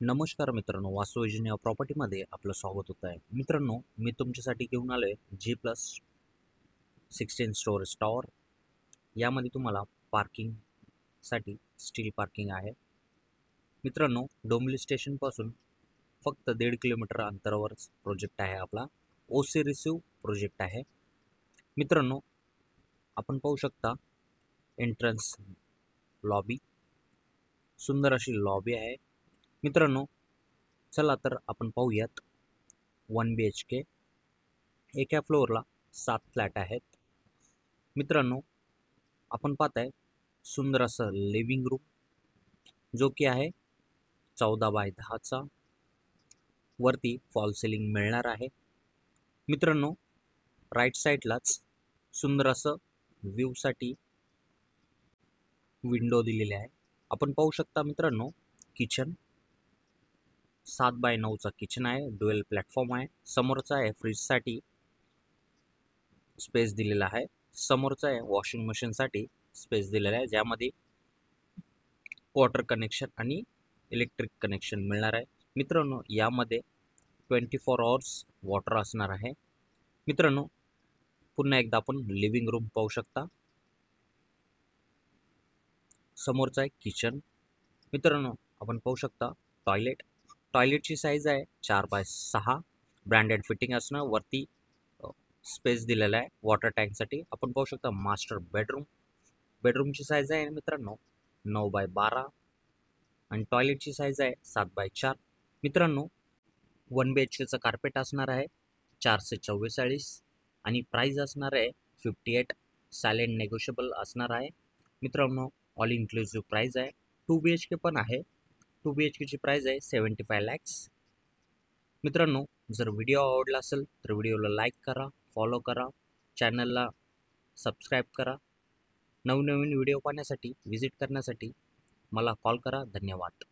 नमस्कार मित्रांनो, वास्तू विजन या प्रॉपर्टीमध्ये आपलं स्वागत होत आहे. मित्रांनो, मी तुमच्यासाठी घेऊन आलो आहे G+16 स्टोरेज टॉवर. यामध्ये तुम्हाला पार्किंगसाठी स्टील पार्किंग आहे. मित्रांनो, डोंबिवली स्टेशनपासून फक्त 1.5 किलोमीटर अंतरावरच प्रोजेक्ट आहे आपला. ओसी रिसिव्ह प्रोजेक्ट आहे. मित्रांनो, आपण पाहू शकता एंट्रन्स लॉबी, सुंदर अशी लॉबी आहे. मित्रांनो, चला तर आपण पाहूयात. 1 BHK, एका फ्लोअरला 7 फ्लॅट आहेत. मित्रांनो, आपण पाहताय सुंदर असं लिव्हिंग रूम, जो की आहे 14x10चा. वरती फॉल सिलिंग मिळणार आहे. मित्रांनो, राईट साईडलाच सुंदर असं व्ह्यूसाठी विंडो दिलेली आहे. आपण पाहू शकता मित्रांनो, किचन 7x9चा किचन आहे. ड्युअल प्लॅटफॉर्म आहे. समोरचा आहे फ्रीजसाठी स्पेस दिलेला आहे. समोरचा आहे वॉशिंग मशीनसाठी स्पेस दिलेला आहे, ज्यामध्ये वॉटर कनेक्शन आणि इलेक्ट्रिक कनेक्शन मिळणार आहे. मित्रांनो, यामध्ये 24 आवर्स वॉटर असणार आहे. मित्रांनो, पुन्हा एकदा आपण लिव्हिंग रूम पाहू शकता. समोरचा आहे किचन. मित्रांनो, आपण पाहू शकता टॉयलेटची साईज आहे 4x6. ब्रँडेड फिटिंग असणं. वरती स्पेस दिलेला आहे वॉटर टँकसाठी. आपण पाहू शकता मास्टर बेडरूमची साईज आहे मित्रांनो 9x12 आणि टॉयलेटची साईज आहे 7x4. मित्रांनो, 1 BHKचं कार्पेट असणार आहे 444 आणि प्राईज असणार आहे 58. सायलेंट नेगोशिएबल असणार आहे. मित्रांनो, ऑल इन्क्लुसिव्ह प्राईज आहे. 2 BHK पण आहे. 2 BHKची प्राईज आहे 75 lakhs. मित्रांनो, जर व्हिडिओ आवडला असेल तर व्हिडिओला लाईक करा, फॉलो करा, चॅनलला सबस्क्राईब करा. नवनवीन व्हिडिओ पाहण्यासाठी, व्हिजिट करण्यासाठी मला कॉल करा. धन्यवाद.